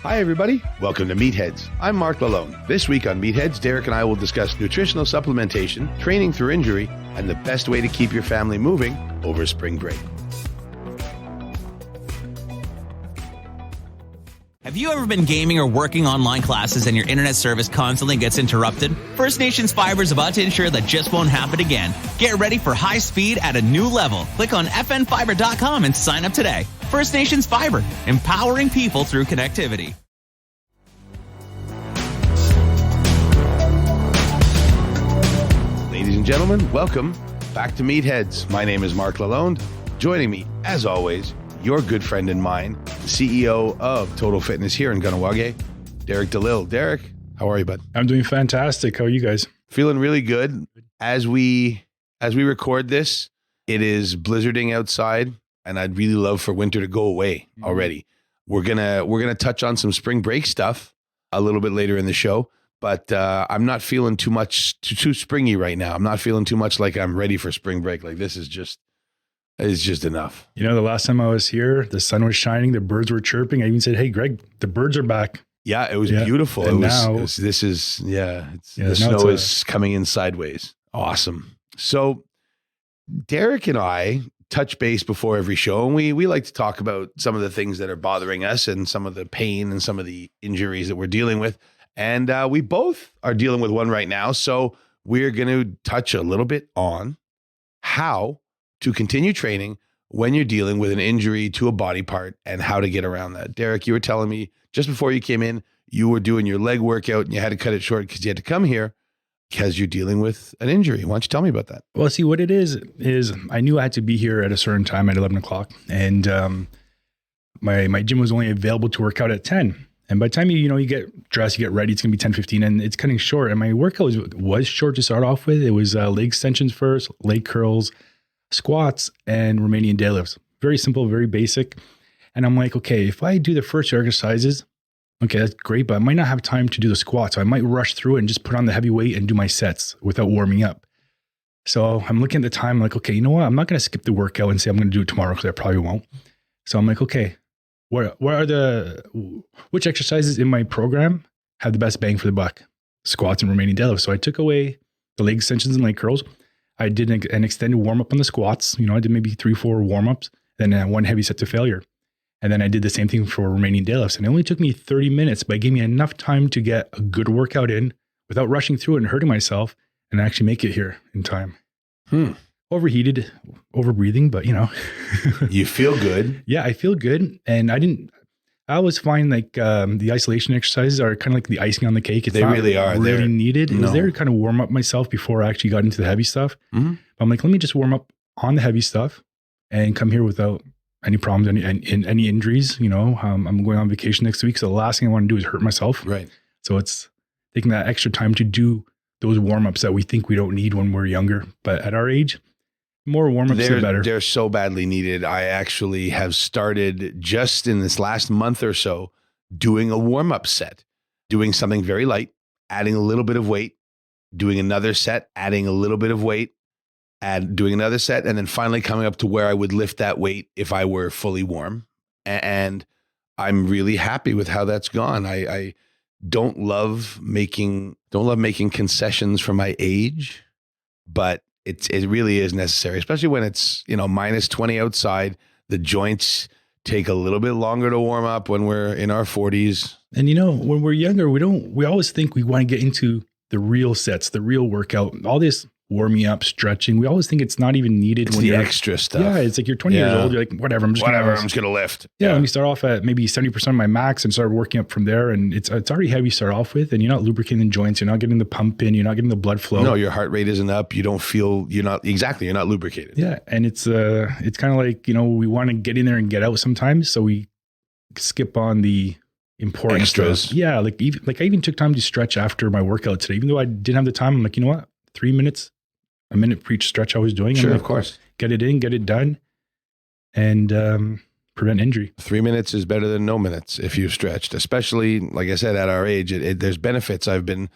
Hi, everybody. Welcome to Meatheads. I'm Marc Lalone. This week on Meatheads, Derek and I will discuss nutritional supplementation, training through injury, and the best way to keep your family moving over spring break. Have you ever been gaming or working online classes and your internet service constantly gets interrupted? First Nations Fiber is about to ensure that just won't happen again. Get ready for high speed at a new level. Click on fnfiber.com and sign up today. First Nations Fiber, empowering people through connectivity. Ladies and gentlemen, welcome back to Meatheads. My name is Marc Lalone. Joining me, as always, your good friend and mine, the CEO of Total Fitness here in Kahnawake, Derek DeLille. Derek, how are you, bud? I'm doing fantastic. How are you guys? Feeling really good. As we record this, it is blizzarding outside, and I'd really love for winter to go away already. We're gonna touch on some spring break stuff a little bit later in the show, but I'm not feeling too springy right now. I'm not feeling too much like I'm ready for spring break. Like this is just. It's just enough. You know, the last time I was here, the sun was shining, the birds were chirping. I even said, "Hey, Greg, the birds are back." Yeah, it was beautiful. And the snow is coming in sideways. Awesome. So Derek and I touch base before every show, and we like to talk about some of the things that are bothering us and some of the pain and some of the injuries that we're dealing with. And we both are dealing with one right now. So we're going to touch a little bit on how to continue training when you're dealing with an injury to a body part and how to get around that. Derek, you were telling me just before you came in, you were doing your leg workout and you had to cut it short because you had to come here because you're dealing with an injury. Why don't you tell me about that? Well, see, what it is I knew I had to be here at a certain time at 11 o'clock. And my gym was only available to work out at 10. And by the time you get dressed, you get ready, it's going to be 10:15 and it's cutting short. And my workout was short to start off with. It was leg extensions first, leg curls, squats, and Romanian deadlifts. Very simple, very basic. And I'm like, okay, if I do the first two exercises, okay, that's great, but I might not have time to do the squats. So I might rush through it and just put on the heavy weight and do my sets without warming up. So I'm looking at the time, like, okay, you know what? I'm not going to skip the workout and say I'm going to do it tomorrow because I probably won't. So I'm like, okay, which exercises in my program have the best bang for the buck? Squats and Romanian deadlifts. So I took away the leg extensions and leg curls. I did an extended warm up on the squats. I did maybe 3-4 warm ups, then one heavy set to failure. And then I did the same thing for Romanian deadlifts. And it only took me 30 minutes, but it gave me enough time to get a good workout in without rushing through it and hurting myself and actually make it here in time. Overheated, overbreathing, but You feel good. Yeah, I feel good. And I always find like the isolation exercises are kind of like the icing on the cake. They really are. Really needed. It was there to kind of warm up myself before I actually got into the heavy stuff. Mm-hmm. I'm like, let me just warm up on the heavy stuff and come here without any problems, any injuries. I'm going on vacation next week. So the last thing I want to do is hurt myself. Right. So it's taking that extra time to do those warm-ups that we think we don't need when we're younger. But at our age, more warm-ups, the better. They're so badly needed. I actually have started just in this last month or so doing a warm-up set, doing something very light, adding a little bit of weight, doing another set, adding a little bit of weight, doing another set, and then finally coming up to where I would lift that weight if I were fully warm. And I'm really happy with how that's gone. I don't love making concessions for my age, but it really is necessary, especially when it's, minus 20 outside. The joints take a little bit longer to warm up when we're in our 40s. And when we're younger, we always think we want to get into the real sets, the real workout, all this warming up, stretching. We always think it's not even needed. It's the extra stuff. Yeah, it's like you're 20 years old. You're like, whatever, I'm just going to lift. Yeah, let me start off at maybe 70% of my max and start working up from there. And it's already heavy to start off with. And you're not lubricating the joints. You're not getting the pump in. You're not getting the blood flow. No, your heart rate isn't up. You're not lubricated. Yeah. And it's kind of like, we want to get in there and get out sometimes. So we skip on the important extras. Stuff. Yeah. Like I even took time to stretch after my workout today. Even though I didn't have the time, I'm like, you know what? 3 minutes. A minute for each stretch I was doing. Sure, of course. Get it in, get it done, and prevent injury. 3 minutes is better than no minutes if you've stretched, especially, like I said, at our age. There's benefits. I've been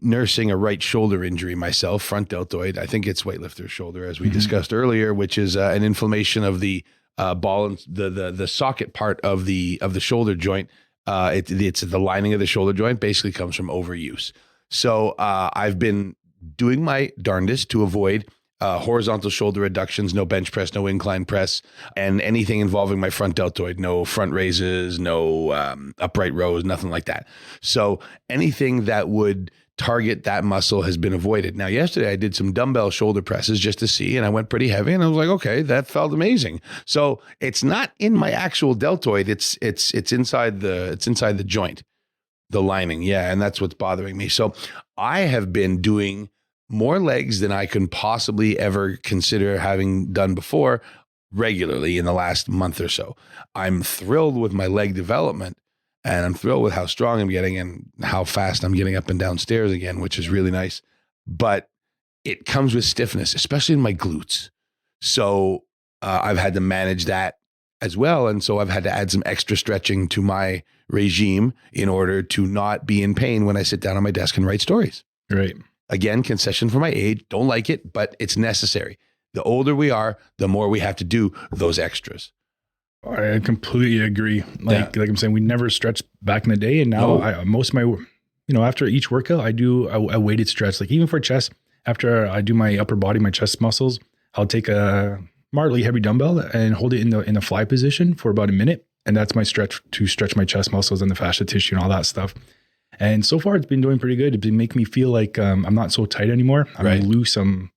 nursing a right shoulder injury myself, front deltoid. I think it's weightlifter's shoulder, as we discussed earlier, which is an inflammation of the ball and the socket part of the shoulder joint. It's the lining of the shoulder joint basically comes from overuse. So I've been doing my darndest to avoid horizontal shoulder reductions, no bench press, no incline press, and anything involving my front deltoid, no front raises, no upright rows, nothing like that. So anything that would target that muscle has been avoided. Now, yesterday I did some dumbbell shoulder presses just to see, and I went pretty heavy, and I was like, okay, that felt amazing. So it's not in my actual deltoid; it's inside the joint, the lining, yeah, and that's what's bothering me. So I have been doing more legs than I can possibly ever consider having done before regularly in the last month or so. I'm thrilled with my leg development. And I'm thrilled with how strong I'm getting and how fast I'm getting up and down stairs again, which is really nice. But it comes with stiffness, especially in my glutes. So I've had to manage that as well. And so I've had to add some extra stretching to my regime in order to not be in pain when I sit down on my desk and write stories. Right. Again, concession for my age. Don't like it, but it's necessary. The older we are, the more we have to do those extras. I completely agree. Like I'm saying, we never stretched back in the day. And now most of my, after each workout, I do a weighted stretch. Like even for chest, after I do my upper body, my chest muscles, I'll take a moderately heavy dumbbell and hold it in the fly position for about a minute. And that's my stretch to stretch my chest muscles and the fascia tissue and all that stuff. And so far it's been doing pretty good. It's been making me feel like I'm not so tight anymore. I'm loose. I'm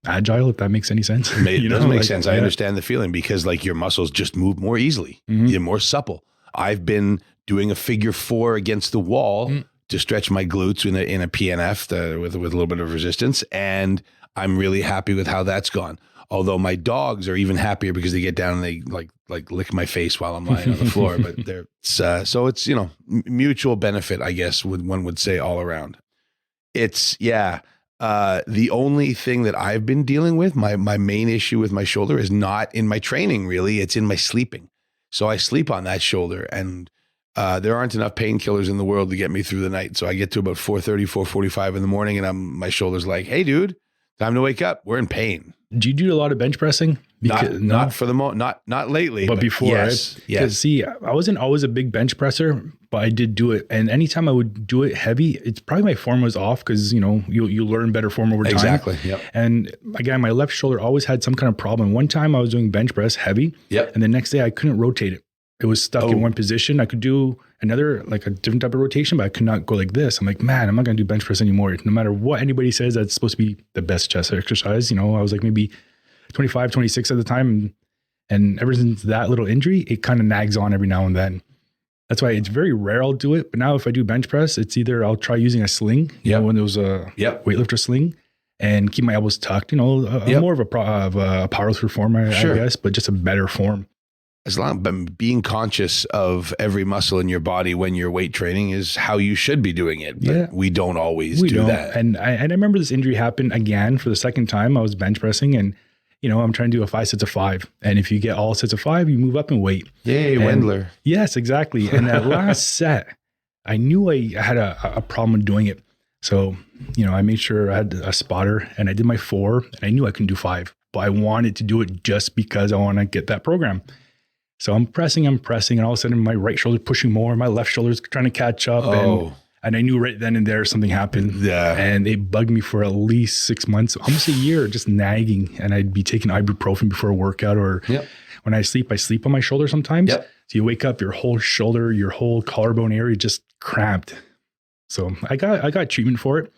agile, if that makes any sense. It does make sense. I understand the feeling because like your muscles just move more easily. Mm-hmm. You're more supple. I've been doing a figure 4 against the wall to stretch my glutes in a PNF with a little bit of resistance. And I'm really happy with how that's gone. Although my dogs are even happier because they get down and they like lick my face while I'm lying on the floor. But so it's, mutual benefit, I guess, one would say all around. It's, the only thing that I've been dealing with, my main issue with my shoulder is not in my training, really. It's in my sleeping. So I sleep on that shoulder and there aren't enough painkillers in the world to get me through the night. So I get to about 4:30, 4:45 in the morning and my shoulder's like, hey, dude, time to wake up. We're in pain. Do you do a lot of bench pressing? Not for the moment, not lately. But before, yes, right? Because see, I wasn't always a big bench presser, but I did do it. And anytime I would do it heavy, it's probably my form was off because, you learn better form over time. Exactly. Yep. And again, my left shoulder always had some kind of problem. One time I was doing bench press heavy. Yep. And the next day I couldn't rotate it. It was stuck in one position. I could do another, like a different type of rotation, but I could not go like this. I'm like, man, I'm not going to do bench press anymore. No matter what anybody says, that's supposed to be the best chest exercise. I was like maybe 25, 26 at the time. And ever since that little injury, it kind of nags on every now and then. That's why it's very rare I'll do it. But now if I do bench press, it's either I'll try using a sling, one of those weightlifter sling, and keep my elbows tucked, more of a power through form, I guess, but just a better form. As long as being conscious of every muscle in your body when you're weight training is how you should be doing it. But we don't always do that. And I remember this injury happened again for the second time. I was bench pressing and, I'm trying to do 5 sets of 5. And if you get all sets of 5, you move up in weight. Yay, Wendler. Yes, exactly. And that last set, I knew I had a problem with doing it. So, I made sure I had a spotter and I did my 4 and I knew I couldn't do 5, but I wanted to do it just because I want to get that program. So I'm pressing, and all of a sudden my right shoulder pushing more, my left shoulder's trying to catch up. And I knew right then and there something happened. Yeah. And it bugged me for at least 6 months, almost a year, just nagging. And I'd be taking ibuprofen before a workout, or when I sleep on my shoulder sometimes. Yep. So you wake up, your whole shoulder, your whole collarbone area just cramped. So I got treatment for it.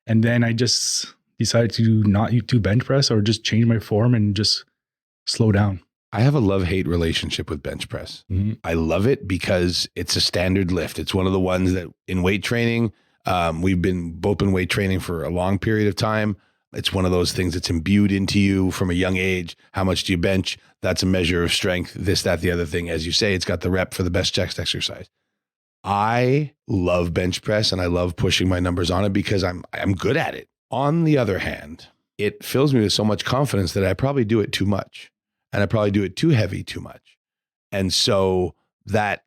And then I just decided to not do bench press or just change my form and just slow down. I have a love-hate relationship with bench press. Mm-hmm. I love it because it's a standard lift. It's one of the ones that in weight training, we've been both in weight training for a long period of time. It's one of those things that's imbued into you from a young age. How much do you bench? That's a measure of strength, this, that, the other thing. As you say, it's got the rep for the best chest exercise. I love bench press and I love pushing my numbers on it because I'm good at it. On the other hand, it fills me with so much confidence that I probably do it too much. And I probably do it too heavy too much. And so that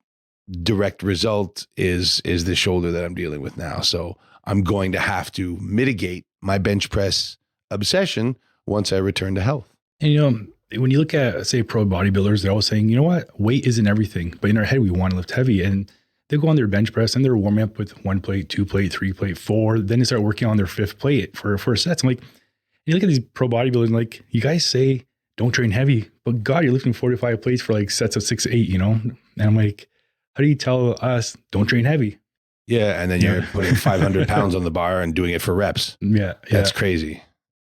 direct result is the shoulder that I'm dealing with now. So I'm going to have to mitigate my bench press obsession once I return to health. And when you look at, say, pro bodybuilders, they're always saying, you know what, weight isn't everything. But in our head, we want to lift heavy. And they go on their bench press and they're warming up with 1 plate, 2 plate, 3 plate, 4. Then they start working on their 5th plate for sets. I'm like, you look at these pro bodybuilders, like, you guys say don't train heavy, but God, you're lifting 45 plates for like sets of 6, 8, you know? And I'm like, how do you tell us don't train heavy? Yeah. And then you're putting 500 pounds on the bar and doing it for reps. Yeah. That's crazy.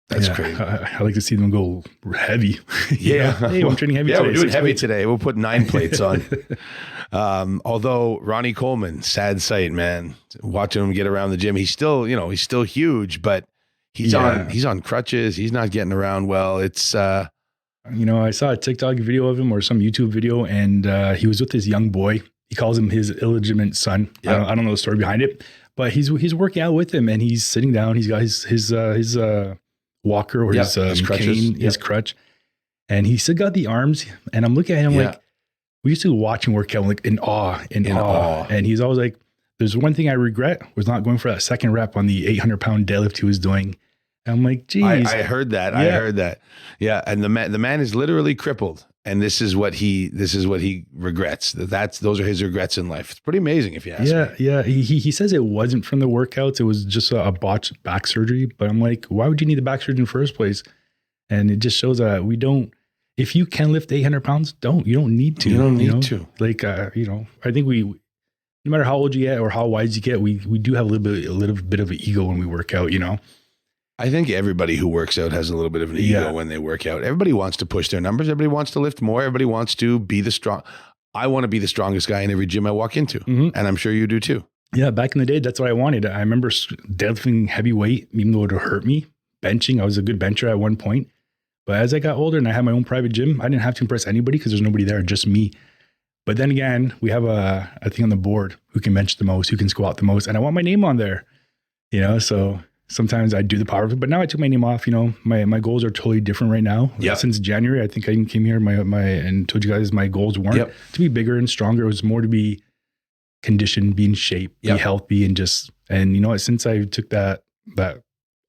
That's crazy. I like to see them go heavy. Yeah. Hey, I'm training heavy yeah, today. we're doing 6 heavy plates. today. We'll put 9 plates on. Although Ronnie Coleman, sad sight, man. Watching him get around the gym. He's still huge, but he's on crutches. He's not getting around well. It's I saw a TikTok video of him or some YouTube video, and he was with this young boy. He calls him his illegitimate son. Yeah. I don't know the story behind it, but he's working out with him, and he's sitting down. He's got his walker or his crutches, cane, his crutch, and he still got the arms. And I'm looking at him like, we used to watch him work out like in awe. And he's always like, there's one thing I regret was not going for that second rep on the 800-pound deadlift he was doing. And I'm like, geez. I heard that. Yeah. I heard that. Yeah. And the man is literally crippled. And this is what he regrets. Those are his regrets in life. It's pretty amazing if you ask me. Yeah. He says it wasn't from the workouts. It was just a botched back surgery. But I'm like, why would you need the back surgery in the first place? And it just shows that we don't, if you can lift 800 pounds, you don't need to. You don't need to. Like, I think no matter how old you get or how wise you get, we do have a little bit of an ego when we work out, I think everybody who works out has a little bit of an ego when they work out. Everybody wants to push their numbers. Everybody wants to lift more. Everybody wants to be the strong. I want to be the strongest guy in every gym I walk into. Mm-hmm. And I'm sure you do too. Yeah. Back in the day, that's what I wanted. I remember deadlifting heavy weight, even though it would hurt me. Benching, I was a good bencher at one point. But as I got older and I had my own private gym, I didn't have to impress anybody because there's nobody there, just me. But then again, we have a thing on the board, who can bench the most, who can squat the most. And I want my name on there, so sometimes I do the power, but now I took my name off. My goals are totally different right now. Yep. Since January, I think I even came here and told you guys my goals weren't to be bigger and stronger. It was more to be conditioned, be in shape, be healthy, and since I took that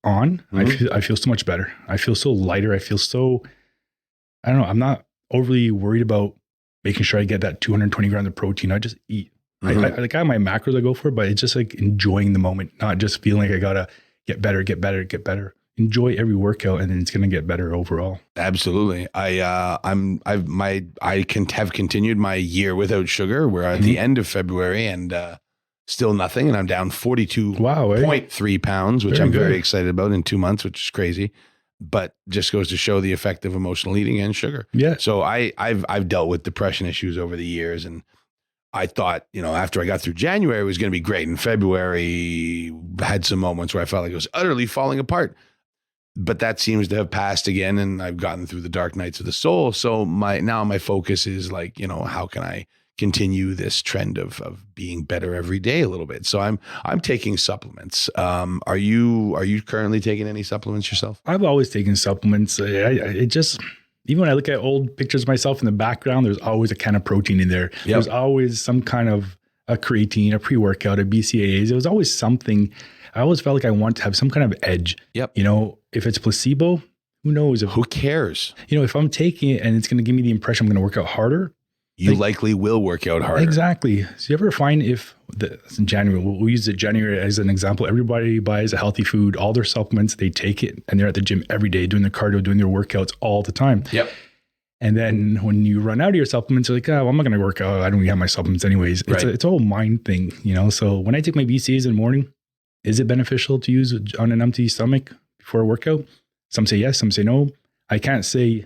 on, I feel so much better. I feel so lighter. I feel so, I don't know. I'm not overly worried about making sure I get that 220 grams of protein. I just eat. Mm-hmm. I have my macros I go for, but it's just like enjoying the moment, not just feeling like I gotta get better. Enjoy every workout, and then it's gonna get better overall. Absolutely. I have continued my year without sugar. We're at the end of February and still nothing, and I'm down 42.3 pounds, which I'm very excited about in 2 months, which is crazy. But just goes to show the effect of emotional eating and sugar. Yeah. So I've dealt with depression issues over the years, and I thought, after I got through January, it was going to be great. In February, had some moments where I felt like it was utterly falling apart. But that seems to have passed again, and I've gotten through the dark nights of the soul. So my focus is like, how can I continue this trend of being better every day a little bit? So I'm taking supplements. Are you currently taking any supplements yourself? I've always taken supplements. Even when I look at old pictures of myself in the background, there's always a can of protein in there. Yep. There's always some kind of a creatine, a pre-workout, a BCAAs. It was always something. I always felt like I want to have some kind of edge. Yep. If it's placebo, who knows? Who cares? If I'm taking it and it's going to give me the impression I'm going to work out harder, you likely will work out harder. Exactly. So you ever find in January, we'll use January as an example, everybody buys a healthy food, all their supplements, they take it, and they're at the gym every day doing their cardio, doing their workouts all the time. Yep. And then when you run out of your supplements, you're like, I'm not going to work out. I don't even have my supplements anyways. Right. It's a whole mind thing, So when I take my BCAAs in the morning, is it beneficial to use on an empty stomach before a workout? Some say yes, some say no. I can't say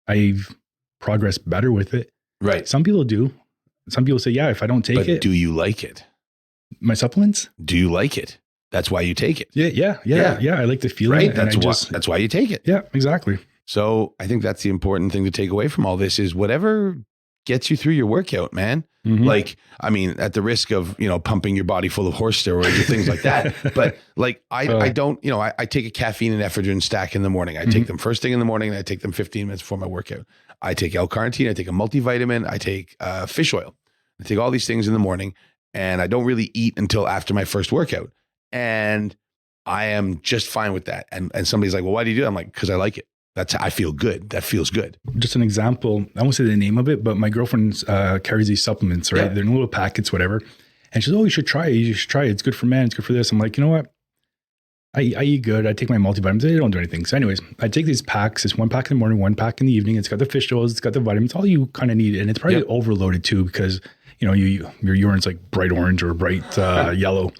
I've progressed better with it. Right. Some people do. Some people say, if I don't take it. Do you like it? My supplements? Do you like it? That's why you take it. Yeah. I like the feeling. Right. That's why you take it. Yeah, exactly. So I think that's the important thing to take away from all this is whatever gets you through your workout, man. Mm-hmm. Like, at the risk of, pumping your body full of horse steroids or things like that. But like, I don't, I take a caffeine and ephedrine stack in the morning. I take them first thing in the morning and I take them 15 minutes before my workout. I take L-carnitine, I take a multivitamin, I take fish oil. I take all these things in the morning and I don't really eat until after my first workout. And I am just fine with that. And somebody's like, well, why do you do that? I'm like, because I like it. I feel good. That feels good. Just an example. I won't say the name of it, but my girlfriend carries these supplements, right? Yeah. They're in little packets, whatever. And she's, oh, you should try it. You should try it. It's good for men. It's good for this. I'm like, you know what? I eat good. I take my multivitamins. They don't do anything. So anyways, I take these packs. It's 1 pack in the morning, 1 pack in the evening. It's got the fish oils. It's got the vitamins, all you kind of need. And it's probably overloaded too, because, you know, your urine's like bright orange or bright yellow,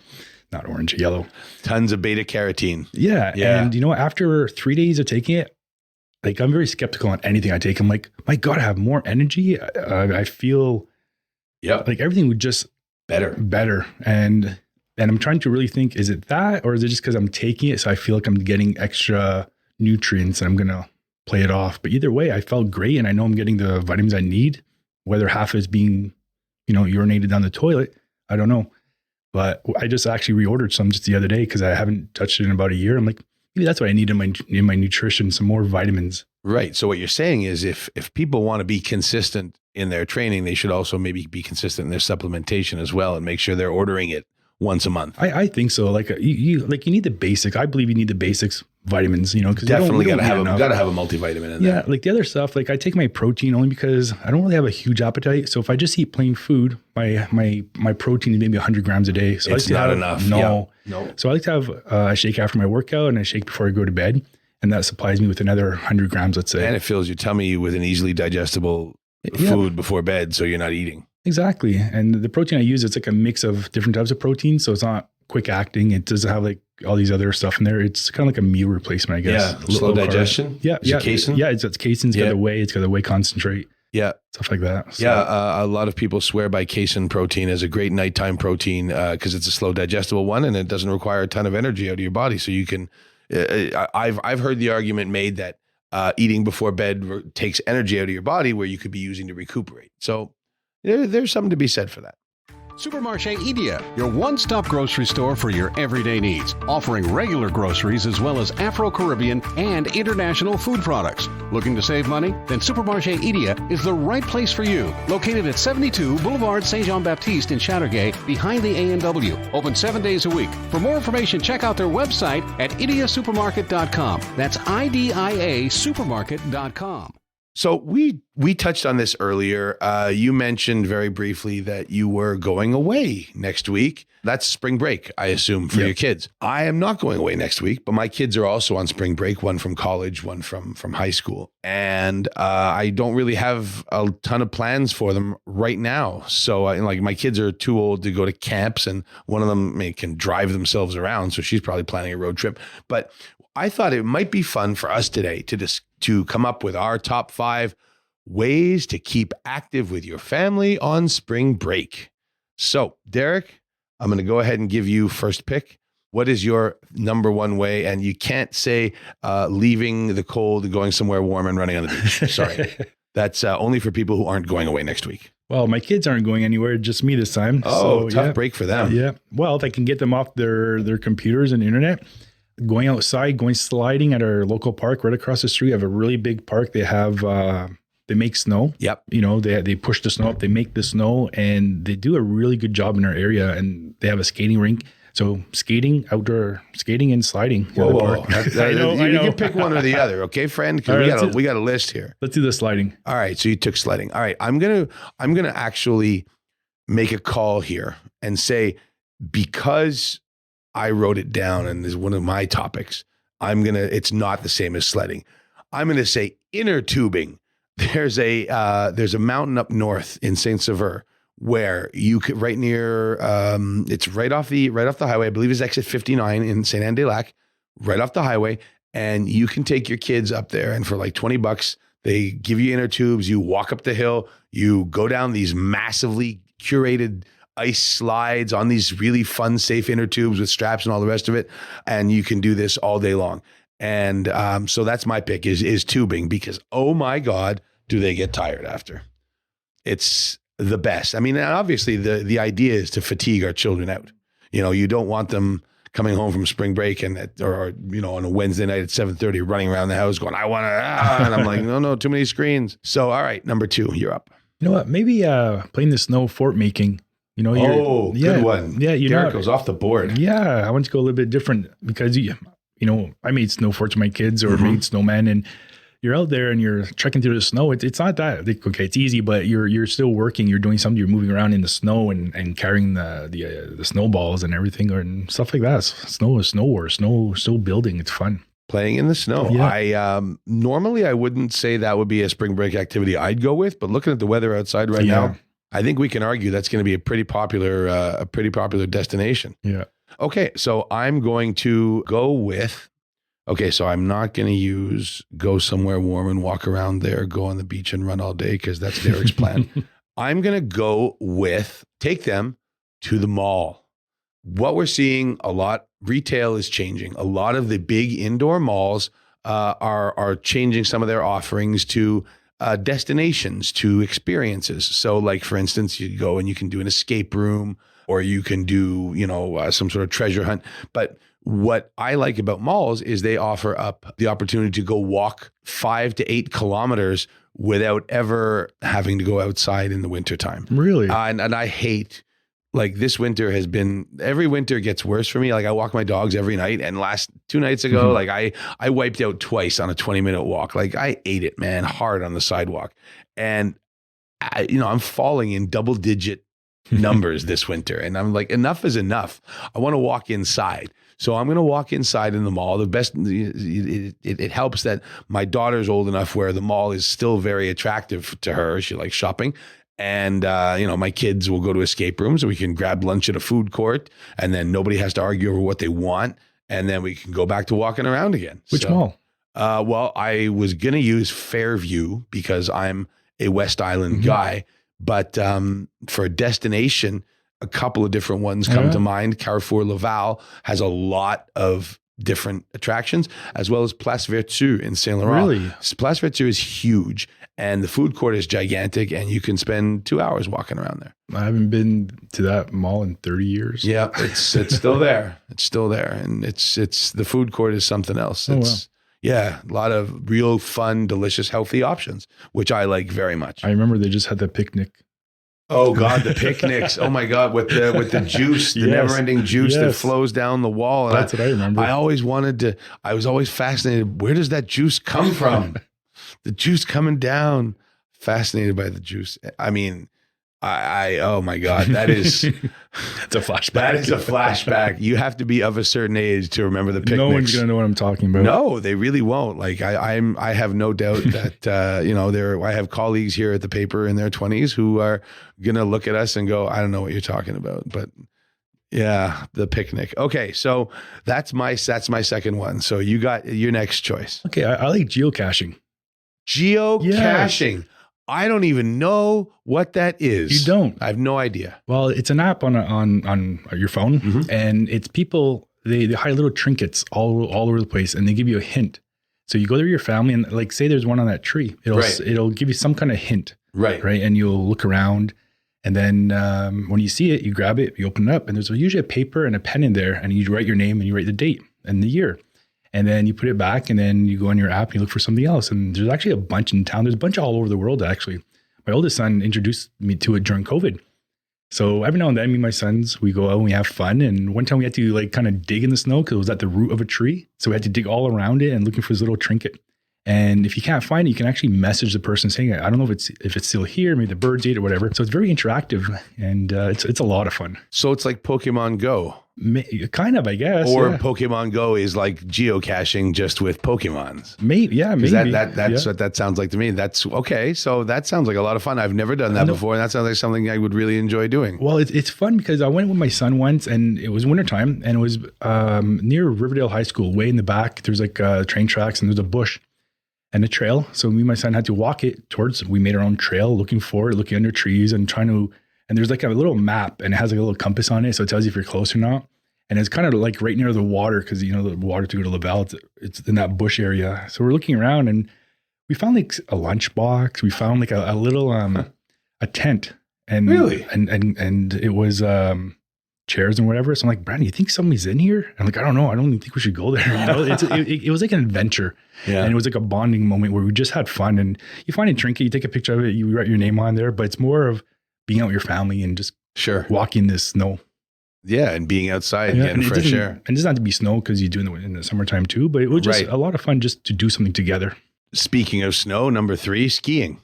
not orange, yellow. Tons of beta carotene. Yeah. And you know, after 3 days of taking it, like I'm very skeptical on anything I take. I'm like, my God, I have more energy. I feel like everything would just better. And I'm trying to really think, is it that, or is it just because I'm taking it? So I feel like I'm getting extra nutrients and I'm going to play it off. But either way, I felt great. And I know I'm getting the vitamins I need, whether half is being, you know, urinated down the toilet. I don't know. But I just actually reordered some just the other day because I haven't touched it in about a year. I'm like, maybe that's what I need in my nutrition, some more vitamins. Right. So what you're saying is if people want to be consistent in their training, they should also maybe be consistent in their supplementation as well and make sure they're ordering it once a month. I think so. Like you need the basic. I believe you need the basics vitamins, you know, because definitely got to have a multivitamin in there. Yeah. Like the other stuff, like I take my protein only because I don't really have a huge appetite. So if I just eat plain food, my protein is maybe 100 grams a day. So it's not enough. No. So I like to have a shake after my workout and a shake before I go to bed. And that supplies me with another 100 grams, let's say. And it fills your tummy with an easily digestible food before bed. So you're not eating. Exactly. And the protein I use, it's like a mix of different types of protein. So it's not quick acting. It doesn't have like all these other stuff in there. It's kind of like a meal replacement, I guess. Yeah. Slow digestion. Yeah. Is it casein? Yeah. It's casein. It's got the whey. It's got the whey concentrate. Yeah. Stuff like that. So. Yeah. A lot of people swear by casein protein as a great nighttime protein because it's a slow digestible one and it doesn't require a ton of energy out of your body. So you can, I've heard the argument made that eating before bed takes energy out of your body where you could be using to recuperate. So there's something to be said for that. Supermarché Idia, your one-stop grocery store for your everyday needs, offering regular groceries as well as Afro-Caribbean and international food products. Looking to save money? Then Supermarché Idia is the right place for you. Located at 72 Boulevard Saint-Jean-Baptiste in Chateauguay, behind the A&W. Open 7 days a week. For more information, check out their website at idiasupermarket.com. That's IDIA supermarket.com. So we touched on this earlier. You mentioned very briefly that you were going away next week. That's spring break, I assume, for your kids. I am not going away next week, but my kids are also on spring break, one from college, one from high school. And I don't really have a ton of plans for them right now. So like my kids are too old to go to camps and one of them can drive themselves around. So she's probably planning a road trip. But I thought it might be fun for us today to come up with our top 5 ways to keep active with your family on spring break. So, Derek, I'm going to go ahead and give you first pick. What is your number one way? And you can't say leaving the cold and going somewhere warm and running on the beach. Sorry. That's only for people who aren't going away next week. Well, my kids aren't going anywhere, just me this time. Oh, so, tough break for them. Yeah. Well, if I can get them off their computers and internet, going outside, going sliding at our local park right across the street. I have a really big park. They have, they make snow. Yep. You know, they push the snow up, they make the snow, and they do a really good job in our area. And they have a skating rink. So skating, outdoor skating and sliding. Whoa. I know. You can pick one or the other. Okay, friend? Because we got a list here. Let's do the sliding. All right. So you took sledding. All right. I'm going to actually make a call here and say, because I wrote it down and this is one of my topics, it's not the same as sledding. I'm going to say inner tubing. There's a mountain up north in Saint Sever where you could right near, it's right off the highway. I believe it's exit 59 in Saint Anne des Lacs, right off the highway. And you can take your kids up there and for like $20, they give you inner tubes. You walk up the hill, you go down these massively curated ice slides on these really fun, safe inner tubes with straps and all the rest of it. And you can do this all day long. And so that's my pick is tubing because, oh my God, do they get tired after. It's the best. I mean, obviously the idea is to fatigue our children out. You know, you don't want them coming home from spring break or on a Wednesday night at 7:30 running around the house going, I want to, and I'm like, no, too many screens. So, all right, number 2, you're up. You know what? Maybe playing the snow fort making. You know, good one. Yeah, Derek goes off the board. Yeah, I want to go a little bit different because I made snow forts with my kids or made snowmen, and you're out there and you're trekking through the snow. It's not that like, okay, it's easy, but you're still working. You're doing something. You're moving around in the snow and carrying the snowballs and everything and stuff like that. Snow building. It's fun. Playing in the snow. Yeah. I normally I wouldn't say that would be a spring break activity I'd go with, but looking at the weather outside right now, I think we can argue that's going to be a pretty popular destination. Yeah. Okay, so I'm going to go with. Okay, so I'm not going to go somewhere warm and walk around there, go on the beach and run all day because that's Derek's plan. I'm going to go with take them to the mall. What we're seeing a lot, retail is changing. A lot of the big indoor malls are changing some of their offerings to destinations, to experiences. So like, for instance, you go and you can do an escape room or you can do, some sort of treasure hunt. But what I like about malls is they offer up the opportunity to go walk 5 to 8 kilometers without ever having to go outside in the wintertime. Really? And I hate, like this winter has been, every winter gets worse for me. Like I walk my dogs every night and last 2 nights ago, like I wiped out twice on a 20-minute walk. Like I ate it, man, hard on the sidewalk. And I'm falling in double-digit numbers this winter. And I'm like, enough is enough. I want to walk inside. So I'm going to walk inside in the mall. The best, it helps that my daughter's old enough where the mall is still very attractive to her. She likes shopping. And, my kids will go to escape rooms and we can grab lunch at a food court and then nobody has to argue over what they want. And then we can go back to walking around again. Which mall? Well, I was going to use Fairview because I'm a West Island guy. But for a destination, a couple of different ones come to mind. Carrefour Laval has a lot of different attractions, as well as Place Vertu in Saint Laurent. Really? Place Vertu is huge, and the food court is gigantic, and you can spend 2 hours walking around there. I haven't been to that mall in 30 years. Yeah, it's still there. It's still there, and it's the food court is something else. It's yeah, a lot of real fun, delicious, healthy options, which I like very much. I remember they just had the picnic. Oh God, the picnics! Oh my God, with the juice, the never-ending juice that flows down the wall. And that's what I remember. I was always fascinated. Where does that juice come from? The juice coming down. Fascinated by the juice. I mean, oh my God, that is it's a flashback. That is a flashback. You have to be of a certain age to remember the picnics. No one's gonna know what I'm talking about. No, they really won't. Like I have no doubt that I have colleagues here at the paper in their 20s who are gonna look at us and go, I don't know what you're talking about. But yeah, the picnic. Okay, so that's my second one. So you got your next choice. Okay, I like geocaching. Geocaching. Yeah. I don't even know what that is. You don't? I have no idea. Well, it's an app on your phone, and it's people. They hide little trinkets all over the place, and they give you a hint. So you go there with your family, and like say there's one on that tree, it'll give you some kind of hint, right, and you'll look around, and then when you see it, you grab it, you open it up, and there's usually a paper and a pen in there, and you write your name and you write the date and the year. And then you put it back and then you go on your app and you look for something else. And there's actually a bunch in town. There's a bunch all over the world, actually. My oldest son introduced me to it during COVID. So every now and then, me and my sons, we go out and we have fun. And one time we had to like kind of dig in the snow because it was at the root of a tree. So we had to dig all around it and looking for this little trinket. And if you can't find it, you can actually message the person saying, I don't know if it's still here, maybe the birds ate it or whatever. So it's very interactive and it's a lot of fun. So it's like Pokemon Go. Kind of, I guess. Or Pokemon Go is like geocaching just with Pokemons. Maybe. That's what that sounds like to me. That's okay. So that sounds like a lot of fun. I've never done that before. And that sounds like something I would really enjoy doing. Well, it's fun because I went with my son once and it was wintertime and it was near Riverdale High School, way in the back. There's like train tracks and there's a bush and a trail. So me and my son had to walk it we made our own trail, looking under trees and and there's like a little map and it has like a little compass on it. So it tells you if you're close or not. And it's kind of like right near the water because, the water to go to Laval, it's in that bush area. So we're looking around and we found like a lunchbox. We found like a little, a tent. And really? And it was chairs and whatever. So I'm like, Brandon, you think somebody's in here? I'm like, I don't know. I don't even think we should go there. It was like an adventure. Yeah. And it was like a bonding moment where we just had fun. And you find a trinket, you take a picture of it, you write your name on there. But it's more of being out with your family and just walking this snow. Yeah, and being outside, getting fresh air. And it doesn't have to be snow because you do in the summertime too, but it was just a lot of fun just to do something together. Speaking of snow, number 3, skiing.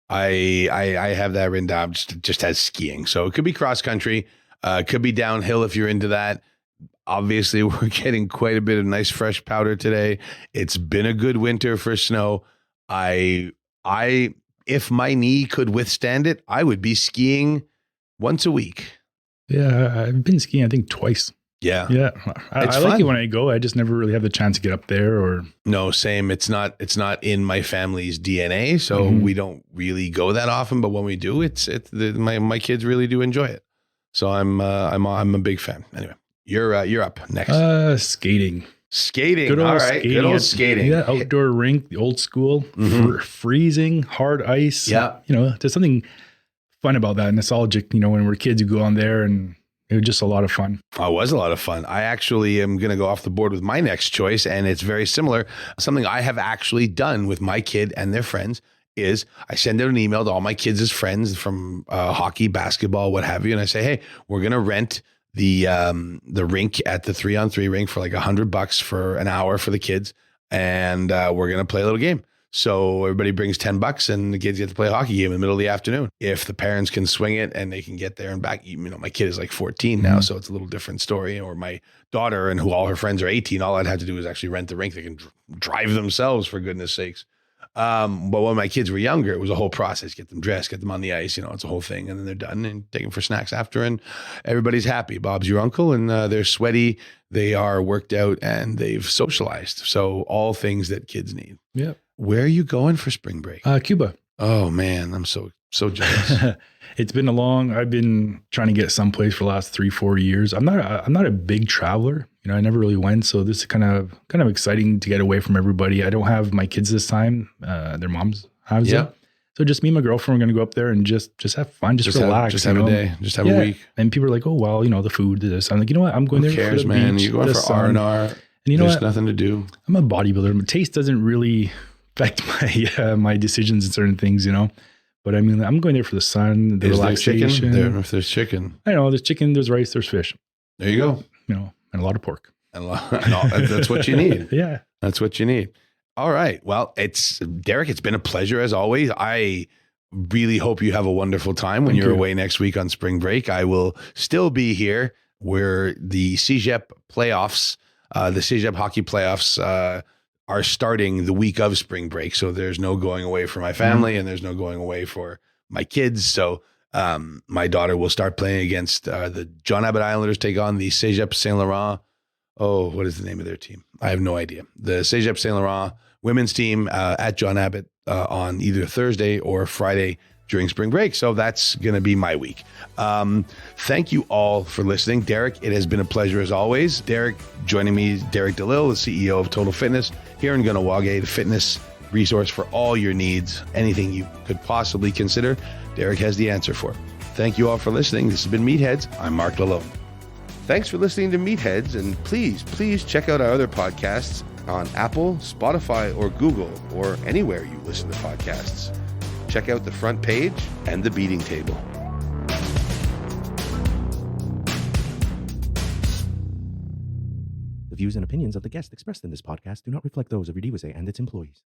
I have that written down just as skiing. So it could be cross country, could be downhill if you're into that. Obviously, we're getting quite a bit of nice fresh powder today. It's been a good winter for snow. If my knee could withstand it, I would be skiing once a week. Yeah, I've been skiing, I think, twice. Yeah. Yeah. I It's like fun. it when I go. I just never really have the chance to get up there or. No, same. It's not in my family's DNA, so we don't really go that often. But when we do, my kids really do enjoy it. So I'm a big fan. Anyway, you're up next. Skating. Skating. Good old All right. skating. Good old skating. Yeah, outdoor rink, the old school, freezing, hard ice. Yeah. There's something fun about that, nostalgic, when we're kids, you go on there and it was just a lot of fun. Oh, it was a lot of fun. I actually am going to go off the board with my next choice, and it's very similar. Something I have actually done with my kid and their friends is I send out an email to all my kids' friends from hockey, basketball, what have you, and I say, hey, we're going to rent the rink at the 3-on-3 rink for like $100 for an hour for the kids, and we're going to play a little game. So everybody brings $10 and the kids get to play a hockey game in the middle of the afternoon. If the parents can swing it and they can get there and back, my kid is like 14 now, so it's a little different story. Or my daughter and who all her friends are 18, all I'd have to do is actually rent the rink. They can drive themselves, for goodness sakes. But when my kids were younger, it was a whole process. Get them dressed, get them on the ice, it's a whole thing. And then they're done and take them for snacks after, and everybody's happy. Bob's your uncle, and they're sweaty, they are worked out, and they've socialized. So all things that kids need. Yeah. Where are you going for spring break? Cuba. Oh man, I'm so jealous. It's been I've been trying to get someplace for the last 3-4 years. I'm not a big traveler. I never really went. So this is kind of exciting to get away from everybody. I don't have my kids this time. Their moms have Yeah. it. So just me and my girlfriend are going to go up there and just have fun, just relax. Just have a day, just have a week. And people are like, oh, well, the food, this. I'm like, you know what? I'm going Who there cares, for the man? beach, You go for R&R. And you know There's what? nothing to do. I'm a bodybuilder. My taste doesn't really affect my decisions and certain things, But I mean, I'm going there for the sun, the relaxation. If there's chicken. I know there's chicken, there's rice, there's fish. There you go. And a lot of pork. And that's what you need. Yeah. That's what you need. All right. Well, Derek, it's been a pleasure as always. I really hope you have a wonderful time when you're away next week on spring break. I will still be here where the CEGEP playoffs, the CEGEP hockey playoffs, are starting the week of spring break. So there's no going away for my family and there's no going away for my kids. So my daughter will start playing against the John Abbott Islanders, take on the CEGEP Saint Laurent. Oh, what is the name of their team? I have no idea. The CEGEP Saint Laurent women's team at John Abbott on either Thursday or Friday during spring break. So that's going to be my week. Thank you all for listening. Derek, it has been a pleasure as always. Derek, joining me, Derek DeLille, the CEO of Total Fitness here in Gunawaga, the fitness resource for all your needs. Anything you could possibly consider, Derek has the answer for. Thank you all for listening. This has been Meatheads. I'm Marc DeLille. Thanks for listening to Meatheads, and please check out our other podcasts on Apple, Spotify, or Google, or anywhere you listen to podcasts. Check out the front page and the beating table. The views and opinions of the guests expressed in this podcast do not reflect those of Iorì and its employees.